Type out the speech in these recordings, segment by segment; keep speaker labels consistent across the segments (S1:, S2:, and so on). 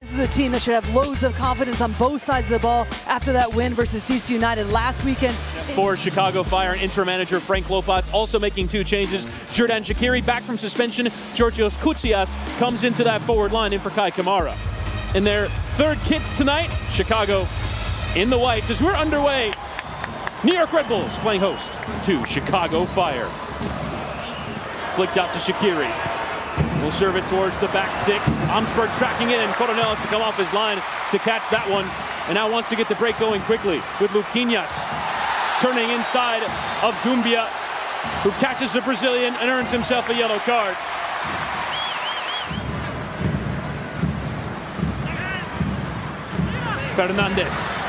S1: This is a team that should have loads of confidence on both sides of the ball after that win versus DC United last weekend.
S2: For Chicago Fire, interim manager Frank Lopatz also making 2 changes. Jordan Shaqiri back from suspension. Georgios Koutsias comes into that forward line in for Kai Kamara. In their 3rd kits tonight, Chicago in the whites as we're underway. New York Red Bulls playing host to Chicago Fire. Flicked out to Shaqiri. Will serve it towards the back stick. Amsberg tracking it, and Coronel has to come off his line to catch that one. And now wants to get the break going quickly with Luquinhas turning inside of Dumbia, who catches the Brazilian and earns himself a yellow card. Fernandez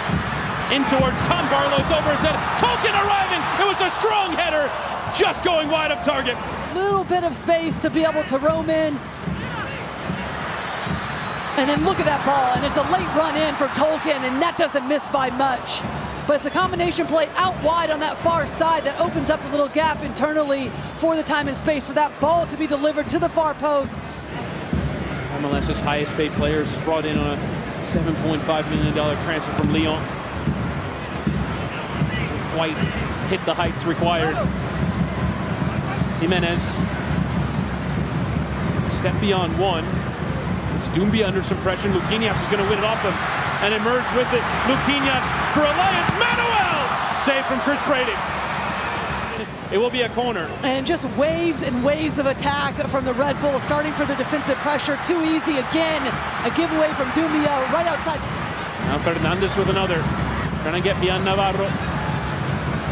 S2: in towards Tom Barlow. It's over his head. Tolkien arriving. It was a strong header, just going wide of target.
S1: Little bit of space to be able to roam in. And then look at that ball, and it's a late run in for Tolkien, and that doesn't miss by much. But it's a combination play out wide on that far side that opens up a little gap internally for the time and space for that ball to be delivered to the far post.
S2: MLS's highest paid players is brought in on a $7.5 million transfer from Lyon. Doesn't quite hit the heights required. Jimenez, step beyond one. It's Dumbia under some pressure. Luquinhas is going to win it off him and emerge with it. Luquinhas for Elias Manuel! Save from Chris Brady. It will be a corner.
S1: And just waves and waves of attack from the Red Bulls, starting for the defensive pressure. Too easy again. A giveaway from Dumbia right outside.
S2: Now Fernandez with another. Trying to get beyond Navarro.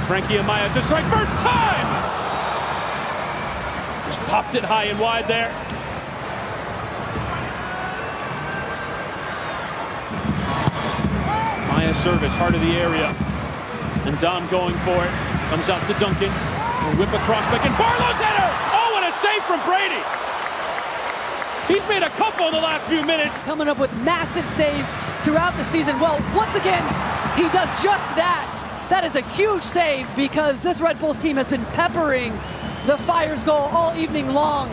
S2: Frankie Amaya to strike first time! Just popped it high and wide there. Maya's service, heart of the area. And Dom going for it. Comes out to Duncan. A whip across back, and Barlow's header! Oh, what a save from Brady! He's made a couple in the last few minutes.
S1: Coming up with massive saves throughout the season. Well, once again, he does just that. That is a huge save because this Red Bulls team has been peppering the Fire's goal all evening long.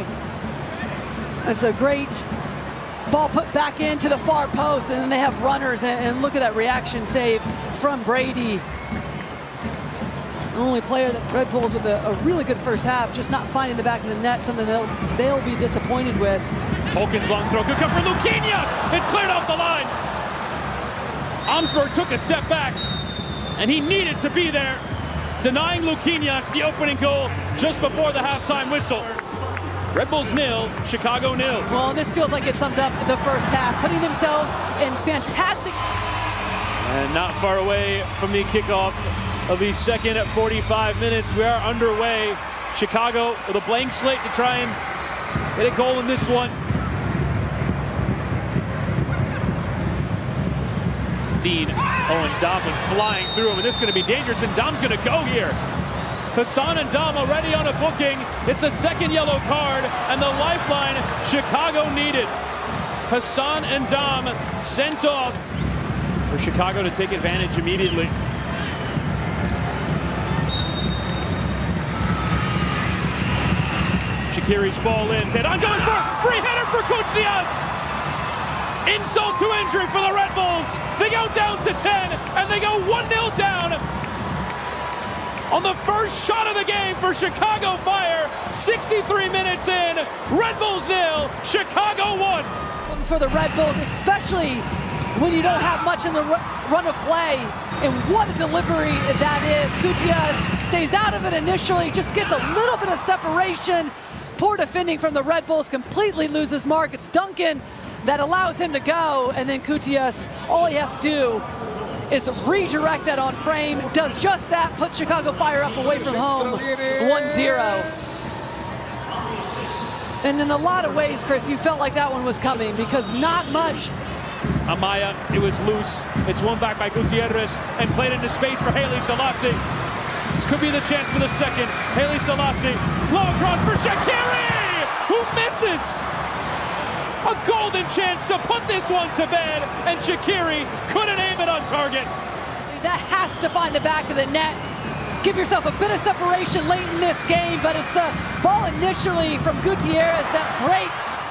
S1: It's a great ball put back into the far post, and then they have runners, and look at that reaction save from Brady. The only player that Red Bulls with a really good first half, just not finding the back of the net, something they'll be disappointed with.
S2: Tolkien's long throw could come from Luquinhas. It's cleared off the line. Amsberg took a step back, and he needed to be there, denying Luquinhas the opening goal just before the halftime whistle. Red Bulls 0, Chicago 0.
S1: Well, this feels like it sums up the first half, putting themselves in fantastic.
S2: And not far away from the kickoff of the second at 45 minutes. We are underway. Chicago with a blank slate to try and get a goal in this one. Dean, and Dom flying through him, and this is going to be dangerous, and Dom's going to go here. Hassan and Dom already on a booking. It's a second yellow card, and the lifeline Chicago needed. Hassan and Dom sent off for Chicago to take advantage immediately. Shaqiri's ball in. I'm going for free header for Koutsias. Insult to injury for the Red Bulls. They go down to 10, and they go 1-0 down on the first shot of the game for Chicago Fire. 63 minutes in, Red Bulls 0, Chicago 1.
S1: For the Red Bulls, especially when you don't have much in the run of play. And what a delivery that is. Koutsias stays out of it initially, just gets a little bit of separation. Poor defending from the Red Bulls, completely loses mark. It's Duncan that allows him to go, and then Koutsias, all he has to do is redirect that on frame, does just that, puts Chicago Fire up away from home, 1-0. And in a lot of ways, Chris, you felt like that one was coming because not much.
S2: Amaya, it was loose. It's won back by Gutierrez and played into space for Haile Selassie. This could be the chance for the second. Haile Selassie, low across for Shaqiri, who misses. A golden chance to put this one to bed, and Shaqiri couldn't aim it on target.
S1: That has to find the back of the net. Give yourself a bit of separation late in this game, but it's the ball initially from Gutierrez that breaks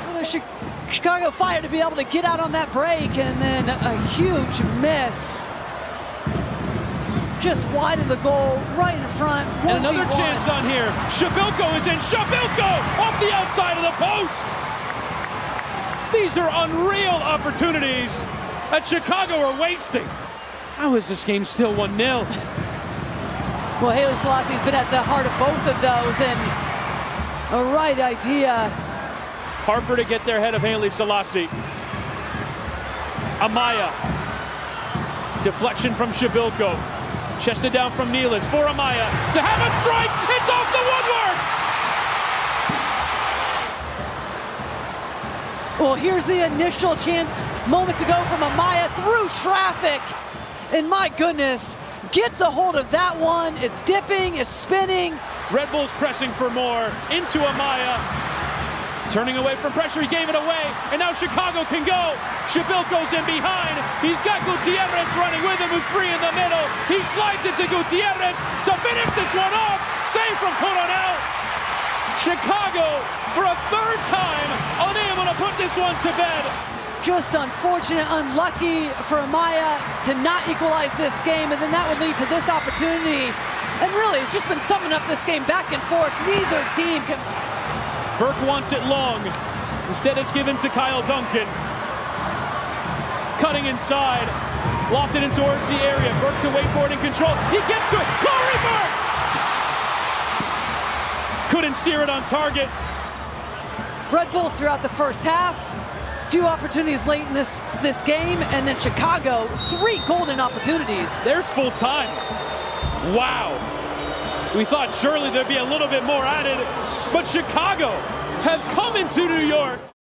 S1: for the Chicago Fire to be able to get out on that break, and then a huge miss. Just wide of the goal, right in front.
S2: And another chance on here. Shabilko is in. Shabilko off the outside of the post. These are unreal opportunities that Chicago are wasting. How is this game still 1-0?
S1: Well, Haile Selassie's been at the heart of both of those, and a right idea.
S2: Harper to get there ahead of Haile Selassie. Amaya. Deflection from Shabilko. Chested down from Nealis for Amaya to have a strike. It's off the woodwork.
S1: Well, here's the initial chance moments ago from Amaya through traffic. And my goodness, gets a hold of that one. It's dipping, it's spinning.
S2: Red Bulls pressing for more into Amaya. Turning away from pressure, he gave it away, and now Chicago can go. Shabilko's in behind. He's got Gutierrez running with him, who's free in the middle. He slides it to Gutierrez to finish this one off. Save from Coronel. Chicago, for a third time, unable to put this one to bed.
S1: Just unfortunate, unlucky for Amaya to not equalize this game, and then that would lead to this opportunity. And really, it's just been summing up this game back and forth. Neither team can...
S2: Burke wants it long. Instead, it's given to Kyle Duncan. Cutting inside. Lofted in towards the area. Burke to wait for it in control. He gets to it. Corey Burke! Couldn't steer it on target.
S1: Red Bulls throughout the first half. Few opportunities late in this game. And then Chicago, 3 golden opportunities.
S2: There's full time. Wow. We thought surely there'd be a little bit more added, but Chicago have come into New York